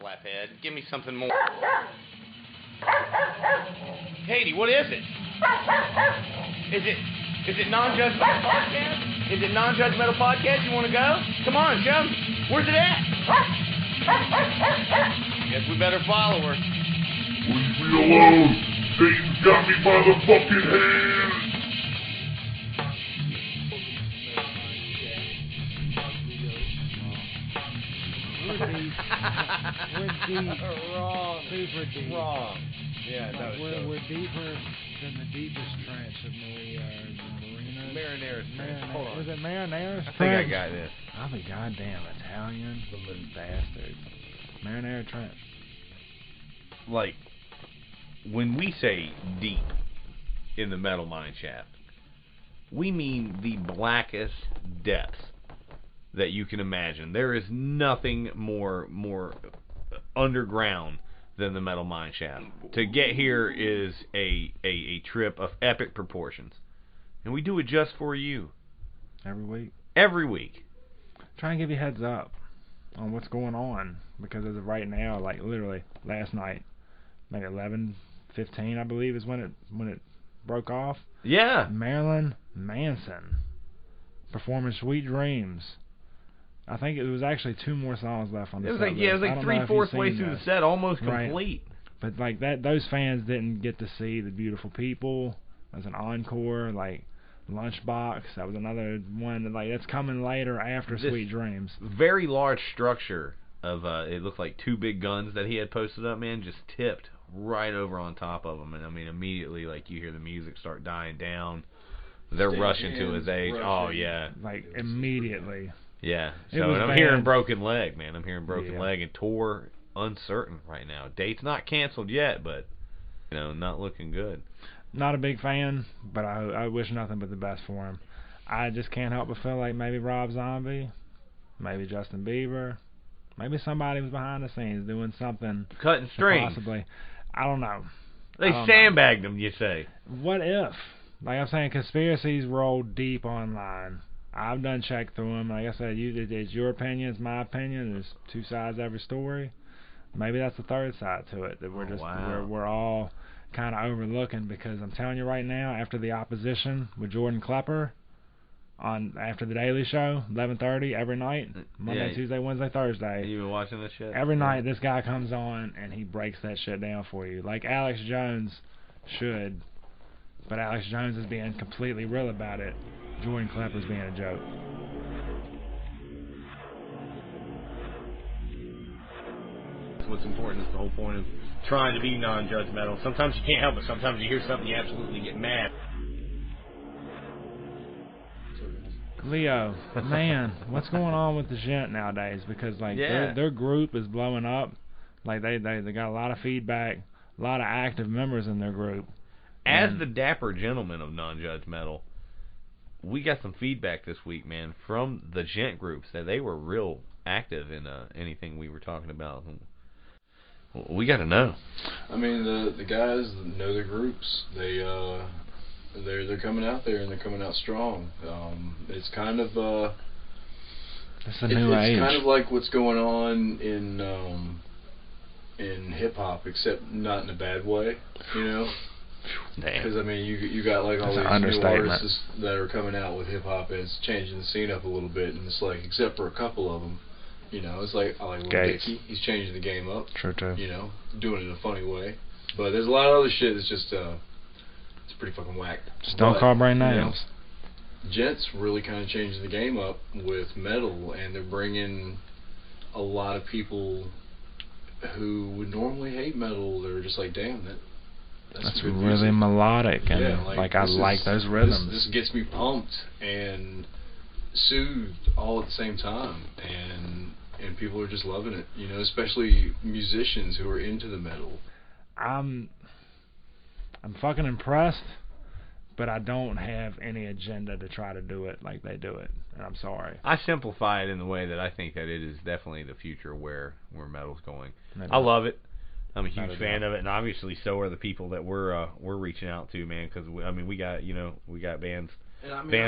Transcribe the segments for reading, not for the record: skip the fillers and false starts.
flaphead. Give me something more. Katie, what is it? Is it Non-Judgemetal Podcast? Is it Non-Judgemetal Podcast? You want to go? Come on, show me. Where's it at? Guess we better follow her. Leave me alone. Satan's got me by the fucking hand. We're deep. Wrong. Super deep. Wrong. Yeah, no, we're deeper than the deepest trench of Marinera's Trench. Hold on. Was it Marinera's I think Trench? I got this. I'm a goddamn Italian bastard. Marinara Trench. Like, when we say deep in the metal mine shaft, we mean the blackest depths that you can imagine. There is nothing more underground than the metal mine shaft. To get here is a trip of epic proportions. And we do it just for you. Every week. Every week. Try and give you heads up on what's going on. Because as of right now, like literally last night, maybe 11:15, I believe, is when it broke off. Yeah. Marilyn Manson performing Sweet Dreams. I think it was actually 2 more songs left on the set. It was like 3/4 way through the set, almost complete. But like that, those fans didn't get to see the beautiful people. It was an encore, like Lunchbox. That was another one that, like, that's coming later after Sweet Dreams. Very large structure of it looked like 2 big guns that he had posted up, man, just tipped right over on top of him. And I mean, immediately, like, you hear the music start dying down. They're rushing to his age. Oh yeah, like immediately. Yeah. So and I'm hearing Broken Leg, man. I'm hearing Broken Leg and tour uncertain right now. Date's not canceled yet, but not looking good. Not a big fan, but I wish nothing but the best for him. I just can't help but feel like maybe Rob Zombie, maybe Justin Bieber, maybe somebody was behind the scenes doing something. Cutting strings. Possibly. I don't know. They sandbagged him, you say. What if? Like I'm saying, conspiracies roll deep online. I've done check through them. Like I said, it's your opinion, it's my opinion. There's 2 sides to every story. Maybe that's the third side to it that we're all kind of overlooking, because I'm telling you right now, after the opposition with Jordan Klepper after the Daily Show, 11:30 every night, Monday, Tuesday, Wednesday, Thursday. You been watching this shit? Every night this guy comes on and he breaks that shit down for you, like Alex Jones should. But Alex Jones is being completely real about it. Jordan Klepper's being a joke. That's what's important. It's the whole point of trying to be non-judgmental. Sometimes you can't help it. Sometimes you hear something, you absolutely get mad. Leo, man, what's going on with the Gent nowadays? Because like their group is blowing up. Like they got a lot of feedback, a lot of active members in their group. As the dapper gentleman of non-judgmental, we got some feedback this week, man, from the gent groups that they were real active in anything we were talking about. We got to know. I mean, the guys that know their groups, they're coming out there, and they're coming out strong. It's kind of it's a new age. It's kind of like what's going on in hip hop, except not in a bad way, Because I mean, you got like all these new artists that are coming out with hip hop, and it's changing the scene up a little bit. And it's like, except for a couple of them, it's like I like Lil Dicky. He's changing the game up. True, too. Doing it in a funny way. But there's a lot of other shit that's just it's pretty fucking whack. Stone Cold Brain Nails. Gent's really kind of changing the game up with metal, and they're bringing a lot of people who would normally hate metal. They're just like, damn, that's really music. Melodic, and I like those rhythms. This gets me pumped and soothed all at the same time, and people are just loving it, especially musicians who are into the metal. I'm fucking impressed, but I don't have any agenda to try to do it like they do it, and I'm sorry. I simplify it in the way that I think that it is definitely the future where metal's going. I love it. I'm a huge fan of it, and obviously so are the people that we're reaching out to, man. Because we got bands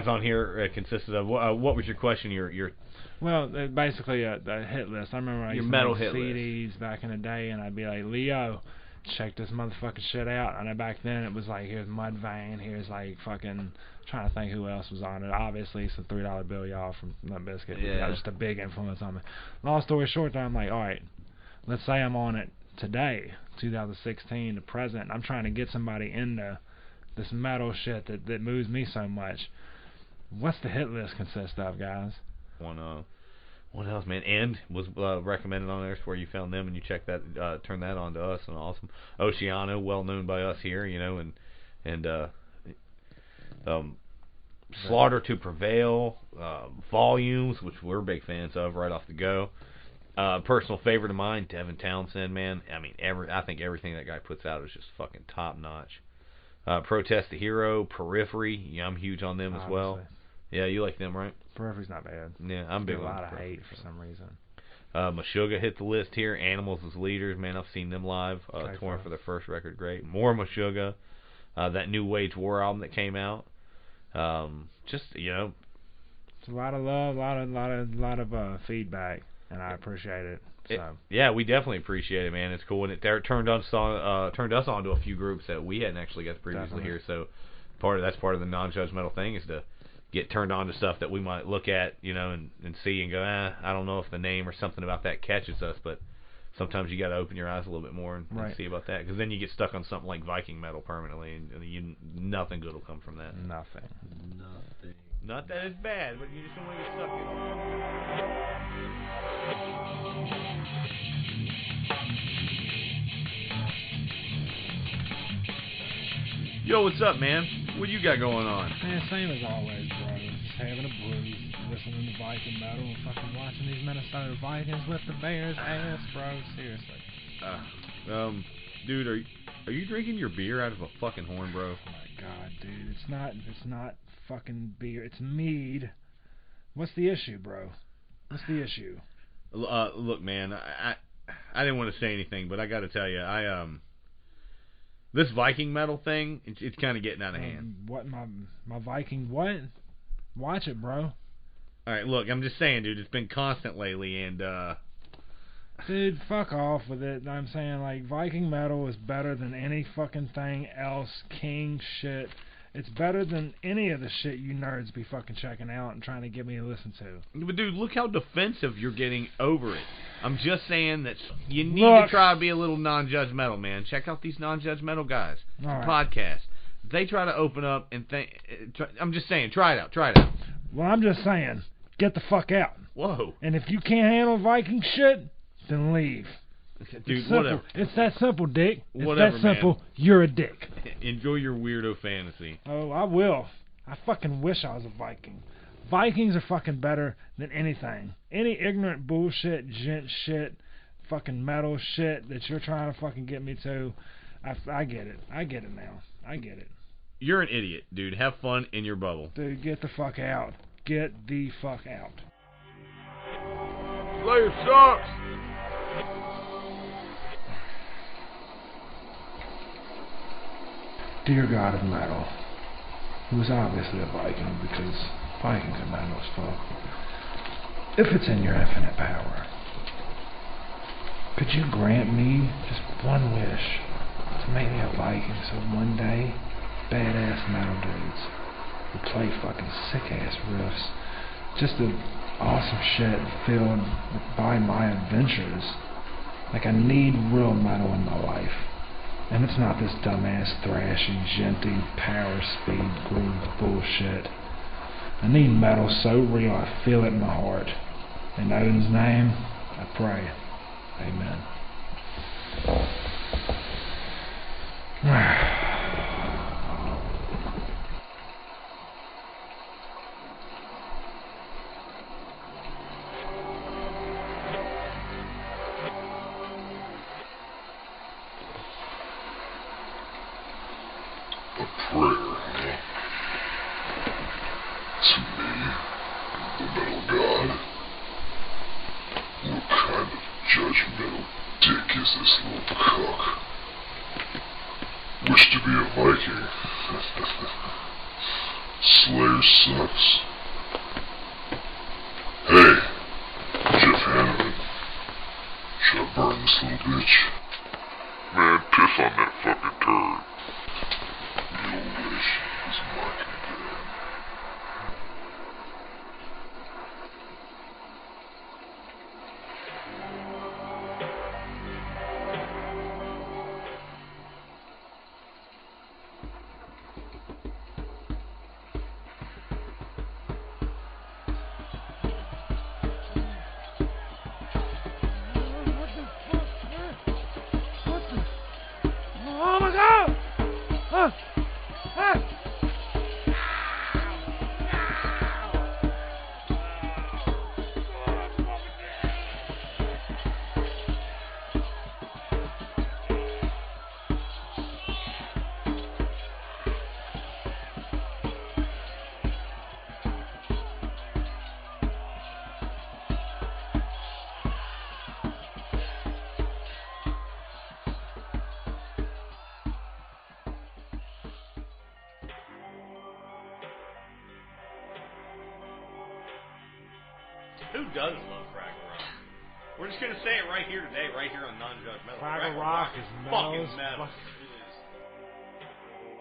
on here consisted of. What was your question? Well, basically a hit list. I remember I used to make CDs back in the day, and I'd be like, Leo, check this motherfucking shit out. And back then it was like, here's Mudvayne, here's like fucking, trying to think who else was on it. Obviously some $3 Bill Y'all from Limp Bizkit. Yeah. That was just a big influence on me. Long story short, I'm like, alright, let's say I'm on it today, 2016 to present. I'm trying to get somebody into this metal shit that moves me so much. What's the hit list consist of, guys? What else, man? And was recommended on there where you found them, and you check that, turn that on to us, and awesome. Oceano, well known by us here, you know, and Slaughter to Prevail, Volumes, which we're big fans of right off the go. Personal favorite of mine, Devin Townsend, man. I mean, I think everything that guy puts out is just fucking top notch. Protest the Hero, Periphery, yeah, I'm huge on them as well. Yeah, you like them, right? Periphery's not bad. Yeah, I'm big on a lot of Periphery. hate for some reason. Meshuggah hit the list here. Animals as Leaders, man, I've seen them live. Touring for their first record, great. More Meshuggah. That new Wage War album that came out. Just, you know, it's a lot of love, a lot of feedback, and I appreciate it. So. Yeah, we definitely appreciate it, man. It's cool, and it turned us on to a few groups that we hadn't actually got to previously hear. So that's part of the non-judgmental thing, is to get turned on to stuff that we might look at, you know, and see and go, I don't know if the name or something about that catches us, but sometimes you got to open your eyes a little bit more and see about that, because then you get stuck on something like Viking metal permanently, and nothing good will come from that. Nothing. Not that it's bad, but you just don't want to get stuck in it. Yo, what's up, man? What you got going on? Man, same as always, bro. Just having a brew, listening to Viking metal, and fucking watching these Minnesota Vikings whip the Bears' ass, bro. Seriously. Dude, are you drinking your beer out of a fucking horn, bro? Oh my god, dude, it's not fucking beer, it's mead. What's the issue, bro? What's the issue? Look, man, I didn't want to say anything, but I got to tell you, this Viking metal thing, it's kind of getting out of hand. What, my Viking what? Watch it, bro. Alright, look, I'm just saying, dude, it's been constant lately, and, dude, fuck off with it. I'm saying, like, Viking metal is better than any fucking thing else. King shit. It's better than any of the shit you nerds be fucking checking out and trying to get me to listen to. But dude, look how defensive you're getting over it. I'm just saying that you need to try to be a little non-judgmental, man. Check out these non-judgmental guys. Podcast. They try to open up and think. I'm just saying, try it out. Well, I'm just saying, get the fuck out. Whoa. And if you can't handle Viking shit, then leave. Dude, whatever. It's that simple, Dick. Whatever, that simple. Man. You're a dick. Enjoy your weirdo fantasy. Oh, I will. I fucking wish I was a Viking. Vikings are fucking better than anything. Any ignorant bullshit, gent shit, fucking metal shit that you're trying to fucking get me to, I get it. I get it now. I get it. You're an idiot, dude. Have fun in your bubble. Dude, get the fuck out. Get the fuck out. Slayer sucks! Dear God of metal, who is obviously a Viking because Vikings are metal as fuck, if it's in your infinite power, could you grant me just one wish to make me a Viking so one day badass metal dudes who play fucking sick ass riffs, just the awesome shit filled by my adventures. Like, I need real metal in my life. And it's not this dumbass, thrashy, genty, power, speed, groove bullshit. I need metal so real I feel it in my heart. In Odin's name, I pray. Amen. Wish to be a Viking. Slayer sucks. Hey, son of a bitch. Man, piss on that fucking turd. Your wish is my command. Oh my God! Who does love Fraggle Rock? We're just gonna say it right here today, right here on Nonjudgemetal. Fraggle Rock is fucking metal. metal.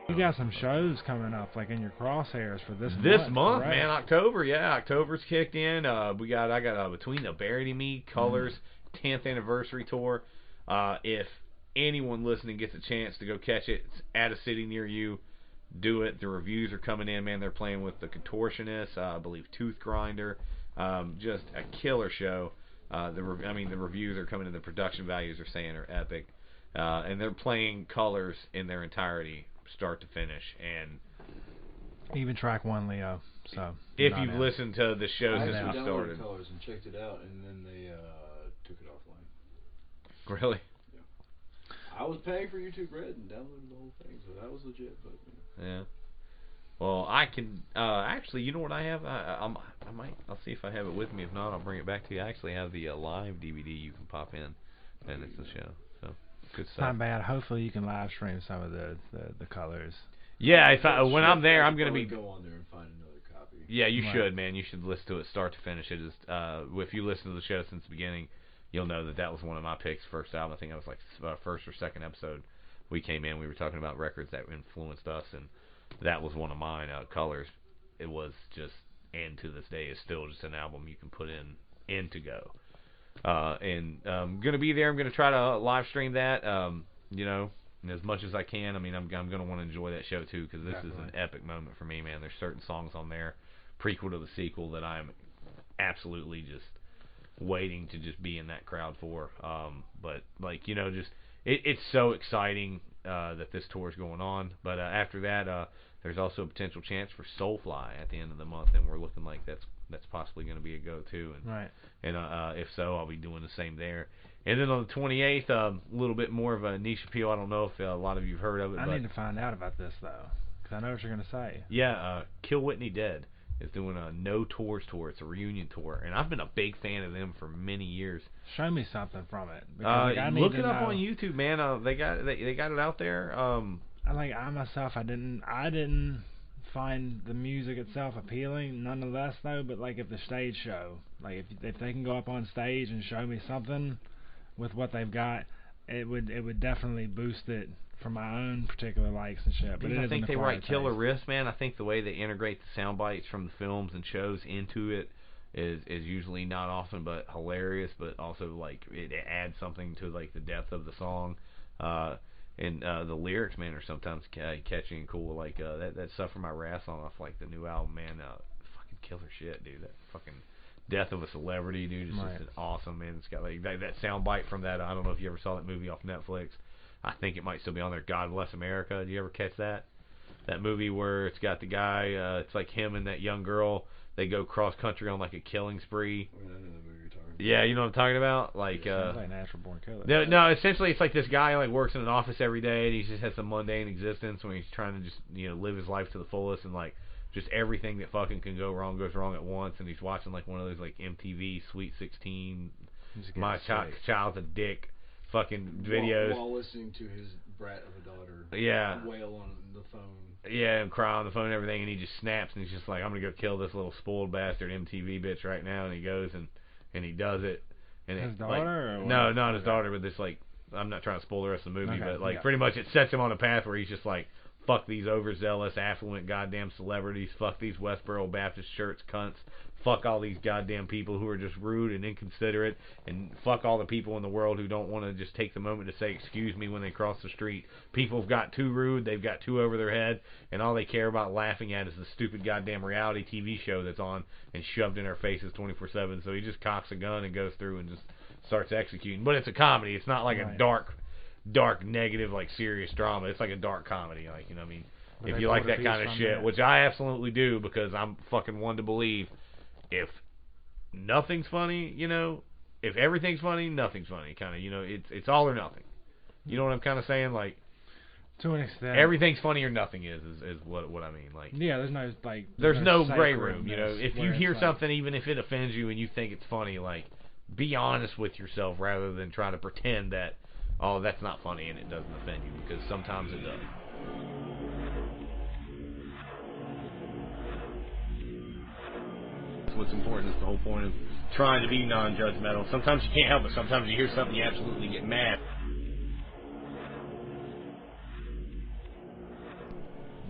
You got some shows coming up, like in your crosshairs for this month, correct? man, October, yeah, October's kicked in. I got Between the Buried and Me Colors 10th anniversary tour. If anyone listening gets a chance to go catch it, it's at a city near you. Do it. The reviews are coming in, man. They're playing with the Contortionist, I believe Tooth Grinder. Just a killer show. The reviews are coming in. The production values are saying are epic, and they're playing Colors in their entirety, start to finish. And even track one, Leo. So if you've listened to the show since we started, Colors and checked it out, and then they took it offline. Really? Yeah. I was paying for YouTube Red and downloaded the whole thing, so that was legit. But yeah. Well, I can actually. You know what I have? I'll see if I have it with me. If not, I'll bring it back to you. I actually have the live DVD you can pop in, and it's the show. So good stuff. Not bad. Hopefully, you can live stream some of the Colors. Yeah, when I'm there, I'm gonna be. Go on there and find another copy. Yeah, you should, man. You should listen to it start to finish. It is. If you listen to the show since the beginning, you'll know that was one of my picks. First album. I think I was like first or second episode. We came in. We were talking about records that influenced us, and that was one of mine. Colors. It was just, and to this day, is still just an album you can put in to go. And I'm gonna be there. I'm gonna try to live stream that. As much as I can. I mean, I'm gonna want to enjoy that show too, because this is an epic moment for me, man. There's certain songs on there, prequel to the sequel, that I'm absolutely just waiting to just be in that crowd for. But it's so exciting that this tour is going on. But after that, there's also a potential chance for Soulfly at the end of the month, and we're looking like that's possibly going to be a go too. And, right. And if so, I'll be doing the same there. And then on the 28th, a little bit more of a niche appeal. I don't know if a lot of you've heard of it. I need to find out about this though, because I know what you're going to say. Yeah, Kill Whitney Dead is doing a No Tours tour. It's a reunion tour, and I've been a big fan of them for many years. Show me something from it. Look it up on YouTube, man. They got it out there. I myself, I didn't find the music itself appealing, nonetheless though. But like, if the stage show, like if they can go up on stage and show me something with what they've got, it would definitely boost it for my own particular likes and shit. But I think they write Killer Risk, man. I think the way they integrate the sound bites from the films and shows into it is usually not often but hilarious, but also like it adds something to like the depth of the song. And the lyrics, man, are sometimes catchy and cool. Like that Suffer My Wrath song off like the new album, man. Fucking killer shit, dude. That fucking Death of a Celebrity, dude, is just awesome, man. It's got like that sound bite from that. I don't know if you ever saw that movie off Netflix. I think it might still be on there. God Bless America. Did you ever catch that? That movie where it's got the guy. It's like him and that young girl. They go cross country on like a killing spree. I know the movie you're talking about. Yeah, you know what I'm talking about. Like, sounds like Natural Born Killer. No, essentially it's like this guy like works in an office every day, and he just has some mundane existence when he's trying to just live his life to the fullest, and like just everything that fucking can go wrong goes wrong at once, and he's watching like one of those like MTV Sweet 16, My Child's a Dick fucking videos while listening to his brat of a daughter wail on the phone. Yeah, and cry on the phone and everything, and he just snaps, and he's just like, I'm gonna go kill this little spoiled bastard MTV bitch right now, and he goes and he does it, And his daughter? Like, or what? no, not his daughter, but this, like, I'm not trying to spoil the rest of the movie, but, like, pretty much it sets him on a path where he's just like, fuck these overzealous, affluent goddamn celebrities. Fuck these Westboro Baptist Church cunts. Fuck all these goddamn people who are just rude and inconsiderate. And fuck all the people in the world who don't want to just take the moment to say excuse me when they cross the street. People have got too rude. They've got too over their head. And all they care about laughing at is the stupid goddamn reality TV show that's on and shoved in our faces 24/7. So he just cocks a gun and goes through and just starts executing. But it's a comedy. It's not like a dark, negative, like, serious drama. It's like a dark comedy, like, you know what I mean? But if you like that kind of shit, which I absolutely do, because I'm fucking one to believe, if nothing's funny, you know, if everything's funny, nothing's funny, kind of, you know, it's all or nothing. You know what I'm kind of saying? Like, to an extent, everything's funny or nothing is what I mean. Like, yeah, there's no, like, there's no gray room, you know. If you hear something, even if it offends you and you think it's funny, like, be honest with yourself rather than try to pretend that, oh, that's not funny and it doesn't offend you, because sometimes it does. What's important is the whole point of trying to be non-judgmental. Sometimes you can't help it. Sometimes you hear something, you absolutely get mad.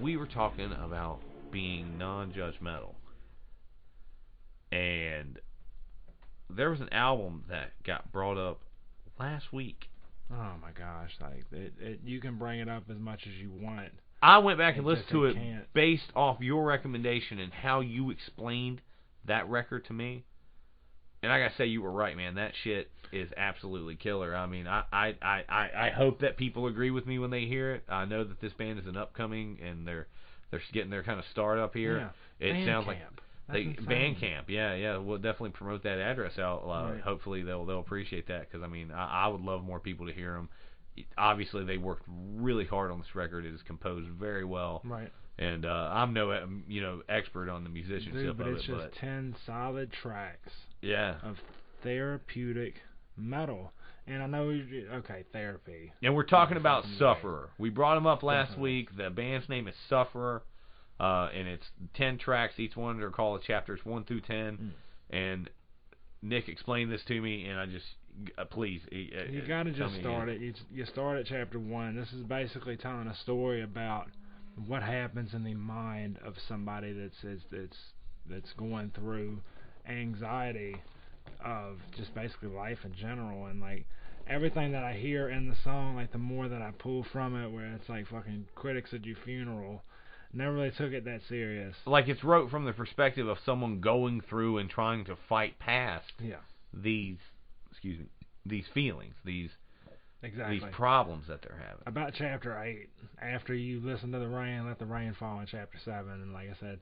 We were talking about being non-judgmental, and there was an album that got brought up last week. Oh my gosh, like, you can bring it up as much as you want. I went back and listened to it based off your recommendation and how you explained that record to me. And I gotta say, you were right, man. That shit is absolutely killer. I mean, I hope that people agree with me when they hear it. I know that this band is an upcoming, and they're getting their kind of start up here. Yeah. It sounds like Bandcamp. Yeah. We'll definitely promote that address out. Right. Hopefully they'll appreciate that, because I mean, I would love more people to hear them. Obviously, they worked really hard on this record. It is composed very well. Right. And I'm no expert on the musicianship but of it's it, just 10 solid tracks. Yeah. Of therapeutic metal. And I know, therapy. And we're talking about Sufferer. We brought him up last week. The band's name is Sufferer. And it's 10 tracks. Each one are called chapters 1 through 10. And Nick explained this to me, and I just, please. You got to just start it. You start at chapter 1. This is basically telling a story about what happens in the mind of somebody that's going through anxiety of just basically life in general, and like everything that I hear in the song, like the more that I pull from it, where it's like fucking critics at your funeral. Never really took it that serious. Like, it's wrote from the perspective of someone going through and trying to fight past these feelings, these problems that they're having. About chapter 8, after you listen to the rain, let the rain fall in chapter 7, and like I said,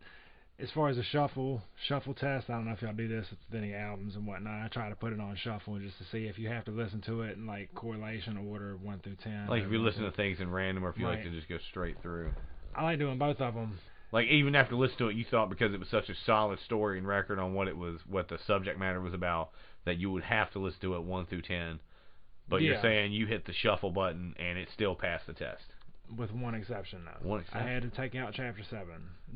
as far as a shuffle test, I don't know if y'all do this with any albums and whatnot. I try to put it on shuffle just to see if you have to listen to it in like correlation order 1 through 10. Like if you listen to things in random, or if you like to just go straight through. I like doing both of them. Like, even after listening to it, you thought because it was such a solid story and record on what the subject matter was about, that you would have to listen to it 1 through 10. But you're saying you hit the shuffle button and it still passed the test. With one exception, though. One exception. I had to take out chapter 7.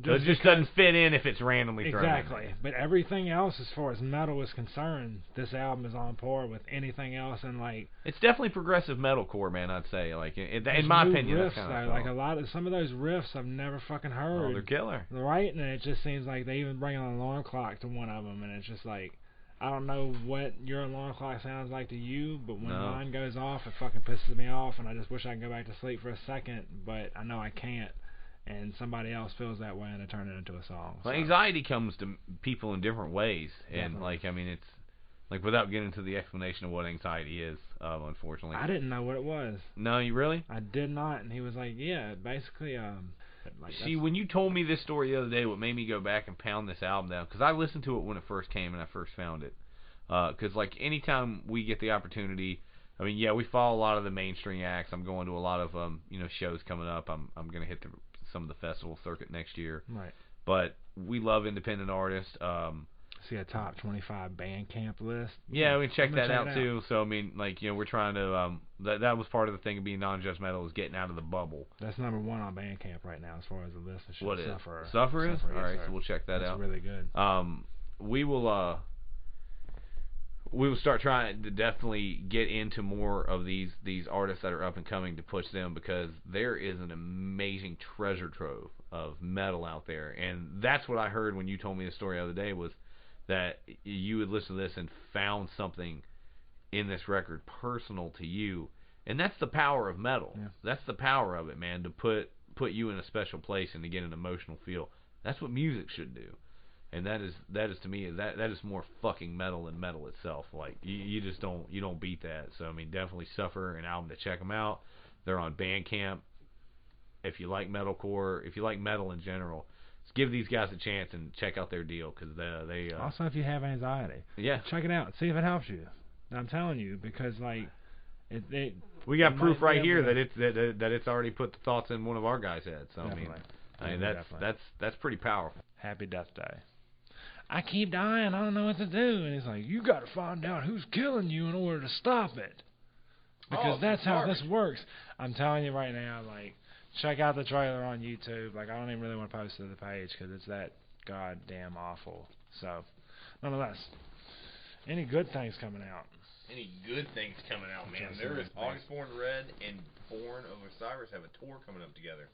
It just doesn't fit in if it's randomly thrown. Exactly. But everything else, as far as metal is concerned, this album is on par with anything else. And like, it's definitely progressive metalcore, man. I'd say, like, in my opinion, riffs, that's though, like some of those riffs I've never fucking heard. Oh, they're killer. Right, and it just seems like they even bring an alarm clock to one of them, and it's just like, I don't know what your alarm clock sounds like to you, but when mine goes off, it fucking pisses me off, and I just wish I could go back to sleep for a second, but I know I can't, and somebody else feels that way, and I turn it into a song. Well, anxiety comes to people in different ways, and like, I mean, it's like, without getting into the explanation of what anxiety is, unfortunately. I didn't know what it was. No, you really? I did not, and he was like, yeah, basically, like, see, when you told me this story the other day, what made me go back and pound this album down, because I listened to it when it first came and I first found it. Because, like, anytime we get the opportunity, I mean, yeah, we follow a lot of the mainstream acts. I'm going to a lot of, shows coming up. I'm going to hit some of the festival circuit next year. Right. But we love independent artists. See a top 25 Bandcamp list. Yeah, we check that out too. So I mean, like, we're trying to. That was part of the thing of being non-judgmental, was getting out of the bubble. That's number 1 on Bandcamp right now as far as the list of shit. What is Sufferer. Sufferer is? All right, so we'll check that out. That's really good. We will. we will start trying to definitely get into more of these artists that are up and coming to push them, because there is an amazing treasure trove of metal out there. And that's what I heard when you told me the story the other day, was that you would listen to this and found something in this record personal to you. And that's the power of metal. Yeah. That's the power of it, man, to put you in a special place and to get an emotional feel. That's what music should do. And that is to me, that is more fucking metal than metal itself. Like, you just don't beat that. So I mean, definitely Suffer, an album to check them out. They're on Bandcamp. If you like metalcore, if you like metal in general, just give these guys a chance and check out their deal, because they also, if you have anxiety, check it out, see if it helps you. I'm telling you, because like we got proof right here that it's already put the thoughts in one of our guys' heads. So I mean that's pretty powerful. Happy Death Day. I keep dying, I don't know what to do. And he's like, you got to find out who's killing you in order to stop it, because that's how this works. I'm telling you right now, like, check out the trailer on YouTube. Like, I don't even really want to post it to the page because it's that goddamn awful. So, nonetheless, any good things coming out? Any good things coming out, man? There is August Born Red and Born of Osiris have a tour coming up together.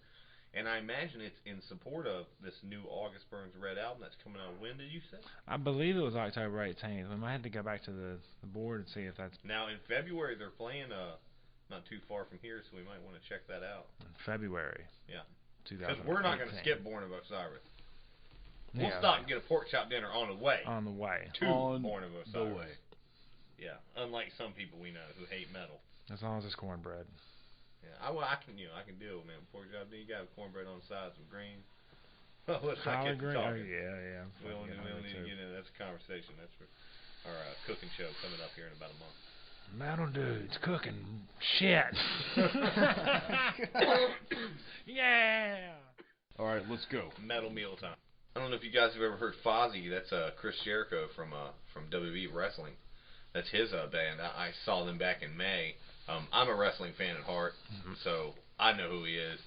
And I imagine it's in support of this new August Burns Red album that's coming out. When did you say? I believe it was October 18th. We might have to go back to the board and see if that's... Now, in February, they're playing not too far from here, so we might want to check that out. In February. Yeah. 2018. Because we're not going to skip Born of Osiris. We'll stop and get a pork chop dinner on the way. On the way. To Born of Osiris. The way. Yeah, unlike some people we know who hate metal. As long as it's cornbread. Yeah, I can deal with, man. Pork chop dinner, you got cornbread on the side, some green. Well, let's not get to talking. Yeah. We don't need to get into that. That's a conversation. That's for our cooking show coming up here in about a month. Metal dudes cooking shit. Yeah. All right, let's go. Metal meal time. I don't know if you guys have ever heard Fozzy. That's Chris Jericho from WWE Wrestling. That's his band. I saw them back in May. I'm a wrestling fan at heart, so I know who he is.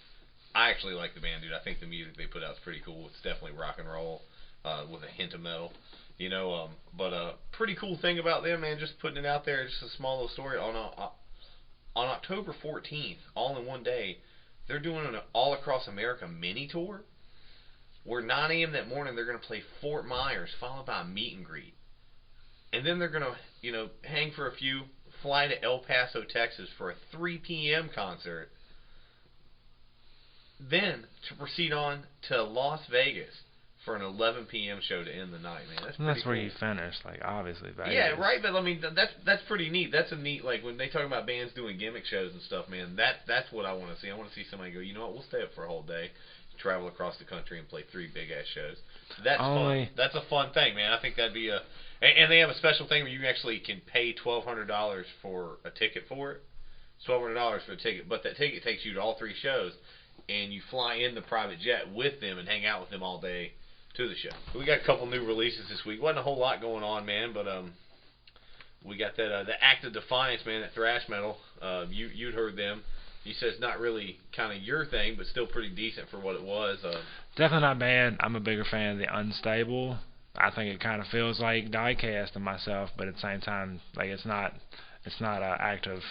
I actually like the band, dude. I think the music they put out is pretty cool. It's definitely rock and roll with a hint of metal, you know. But pretty cool thing about them, man, just putting it out there, just a small little story. On October 14th, all in one day, they're doing an all across America mini tour, where 9 a.m. that morning they're going to play Fort Myers, followed by a meet and greet. And then they're going to, hang for a few, fly to El Paso, Texas for a 3 p.m. concert. Then to proceed on to Las Vegas for an 11 p.m. show to end the night, man. That's pretty that's cool. Where you finish, like, obviously, Vegas. Yeah, right, but I mean, that's pretty neat. That's a neat, like, when they talk about bands doing gimmick shows and stuff, man, that's what I want to see. I want to see somebody go, you know what, we'll stay up for a whole day, travel across the country and play 3 big-ass shows. That's fun. That's a fun thing, man. I think that'd be and they have a special thing where you actually can pay $1,200 for a ticket for it. It's $1,200 for a ticket, but that ticket takes you to all 3 shows, and you fly in the private jet with them and hang out with them all day to the show. We got a couple new releases this week. Wasn't a whole lot going on, man, but we got that the Act of Defiance, man, that thrash metal. You'd heard them. You said it's not really kind of your thing, but still pretty decent for what it was. Definitely not bad. I'm a bigger fan of the Unstable. I think it kind of feels like Diecast and myself, but at the same time, like, it's not active.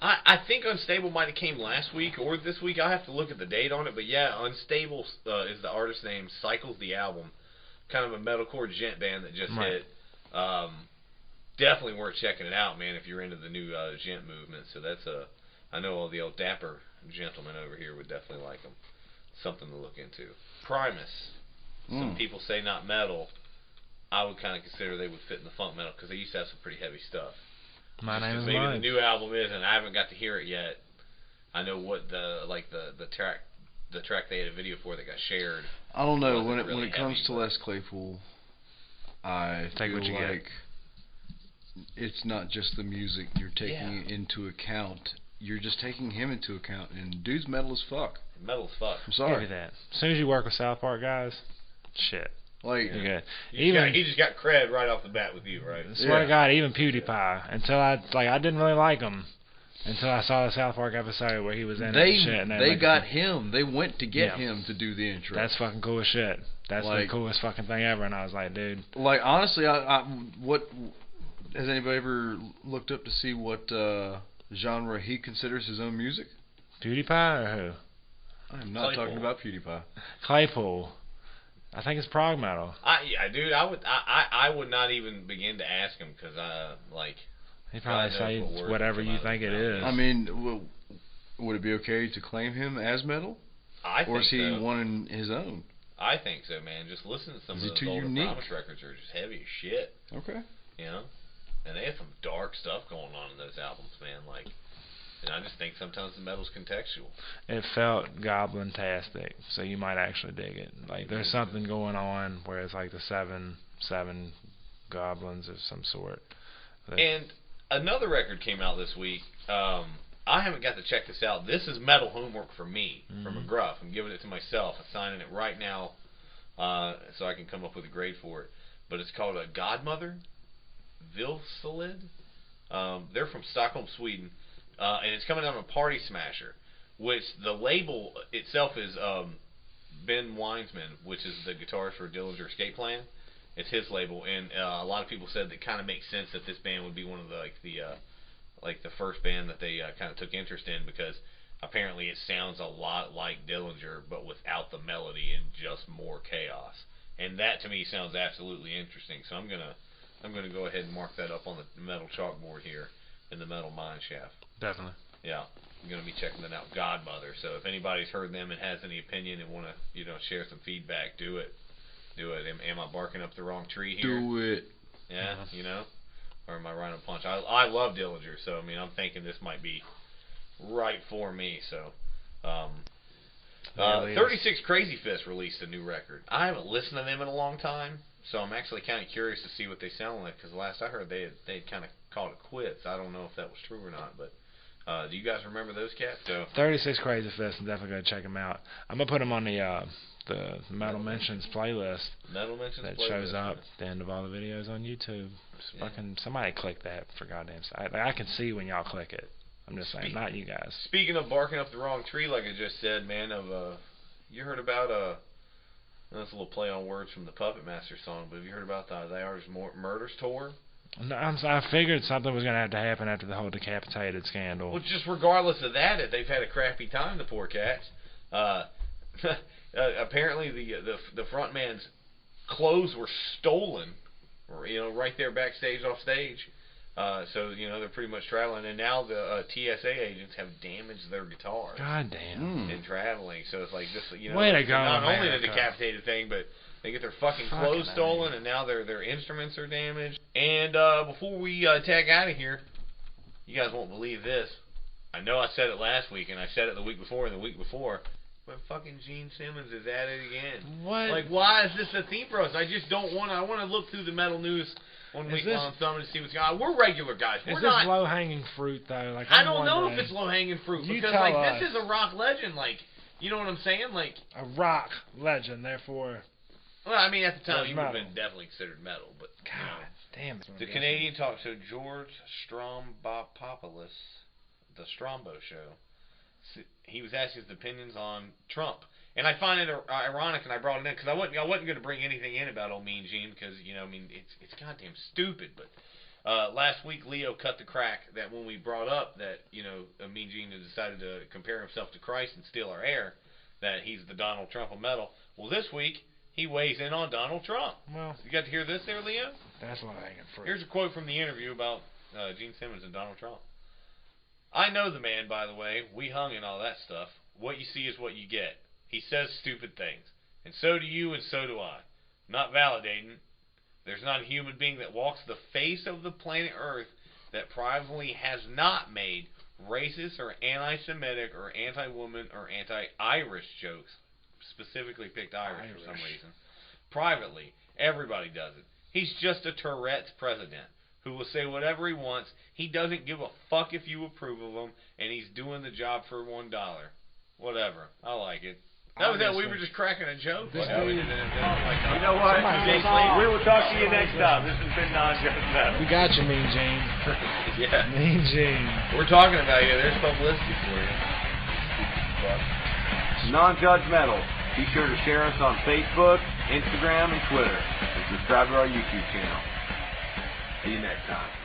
I think Unstable might have came last week or this week. I have to look at the date on it, but yeah, Unstable is the artist's name. Cycles the album, kind of a metalcore gent band that just hit. Definitely worth checking it out, man, if you're into the new gent movement. So that's I know all the old dapper gentlemen over here would definitely like them. Something to look into. Primus. Some people say not metal. I would kind of consider they would fit in the funk metal because they used to have some pretty heavy stuff. My name is maybe Mike. The new album is, and I haven't got to hear it yet. I know what the track they had a video for that got shared. I don't know when it comes to Les Claypool. I feel like it's not just the music you're taking into account. You're just taking him into account, and dude's metal as fuck. Metal as fuck. I'm sorry. Give me that. As soon as you work with South Park guys, shit. Like, he just got cred right off the bat with you, right? I swear to God, even PewDiePie. Until I didn't really like him until I saw the South Park episode where he was in it and shit. And they got him. They went to get him to do the intro. That's fucking cool as shit. That's the coolest fucking thing ever. And I was like, dude. Like, honestly, what Has anybody ever looked up to see what genre he considers his own music? PewDiePie or who? I'm not talking about PewDiePie. Claypool. I think it's prog metal. Dude, I would not even begin to ask him because he probably says whatever you think it is. I mean, would it be okay to claim him as metal? I think so. Or is he one in his own? I think so, man. Just listen to some of those older Promise records are just heavy as shit. Okay. You know? And they have some dark stuff going on in those albums, man. And I just think sometimes the metal's contextual. It felt goblin-tastic, so you might actually dig it. Like, there's something going on where it's like the seven goblins of some sort. And another record came out this week. I haven't got to check this out. This is metal homework for me, from McGruff. I'm giving it to myself. I'm signing it right now so I can come up with a grade for it. But it's called a Godmother, Vilselid. They're from Stockholm, Sweden. And it's coming out on Party Smasher, which the label itself is Ben Weinsman, which is the guitarist for Dillinger Escape Plan. It's his label, and a lot of people said that it kind of makes sense that this band would be one of the first band that they kind of took interest in, because apparently it sounds a lot like Dillinger, but without the melody and just more chaos. And that to me sounds absolutely interesting. So I'm gonna go ahead and mark that up on the metal chalkboard here in the Metal Mine Shaft. Definitely. Yeah, I'm going to be checking that out. Godmother. So if anybody's heard them and has any opinion and want to, share some feedback, do it. Am I barking up the wrong tree here? Do it. Yeah, or am I right on punch? I love Dillinger, so I'm thinking this might be right for me. So, 36 Crazy Fist released a new record. I haven't listened to them in a long time, so I'm actually kind of curious to see what they sound like, because the last I heard they had kind of called it quits. I don't know if that was true or not, but do you guys remember those cats? So 36 Crazy Fist, I'm definitely going to check them out. I'm going to put them on the Metal Mentions playlist. Metal Mentions that playlist shows up at the end of all the videos on YouTube. Fucking somebody click that for goddamn sake. I can see when y'all click it. I'm just saying, not you guys. Speaking of barking up the wrong tree, like I just said, man, you heard about that's a little play on words from the Puppet Master song, but have you heard about the Artist Murders tour? No, I figured something was going to have to happen after the whole decapitated scandal. Well, just regardless of that, they've had a crappy time, the poor cats. Apparently, the front man's clothes were stolen, right there backstage off stage. So they're pretty much traveling, and now the TSA agents have damaged their guitar. God damn! In traveling, so it's like this. Way to go, not America. only the decapitated thing, but they get their fucking clothes stolen, and now their instruments are damaged. And before we tag out of here, you guys won't believe this. I know I said it last week, and I said it the week before, and the week before. But fucking Gene Simmons is at it again. What? Like, why is this a theme for us? I just don't want to. I want to look through the metal news one week on something to see what's going on. We're regular guys. We're not low-hanging fruit, though? Like, I don't know if it's low-hanging fruit. You because, tell like, us. this is a rock legend. Like, you know what I'm saying? Like, a rock legend, therefore. Well, I mean, at the time, he would have been definitely considered metal. But, God damn it. The Canadian talk show, George Strombopoulos, the Strombo Show, he was asked his opinions on Trump. And I find it ironic, and I brought it in, because I wasn't going to bring anything in about old Mean Gene, because, it's goddamn stupid. But last week, Leo cut the crack that when we brought up that, Mean Gene has decided to compare himself to Christ and steal our air, that he's the Donald Trump of metal. Well, this week, he weighs in on Donald Trump. Well, you got to hear this there, Leo? That's low-hanging fruit. Here's a quote from the interview about Gene Simmons and Donald Trump. I know the man, by the way. We hung and all that stuff. What you see is what you get. He says stupid things. And so do you, and so do I. Not validating. There's not a human being that walks the face of the planet Earth that privately has not made racist or anti-Semitic or anti-woman or anti-Irish jokes. Specifically picked Irish for some reason. Privately. Everybody does it. He's just a Tourette's president who will say whatever he wants. He doesn't give a fuck if you approve of him, and he's doing the job for $1. Whatever. I like it. That was that. We were just cracking a joke. You know what? We will talk to you next time. This has been Nonjudgemetal. We got you, Mean Gene. Yeah. Mean Gene. We're talking about you. There's publicity for you. Nonjudgemetal. Be sure to share us on Facebook, Instagram, and Twitter. And subscribe to our YouTube channel. See you next time.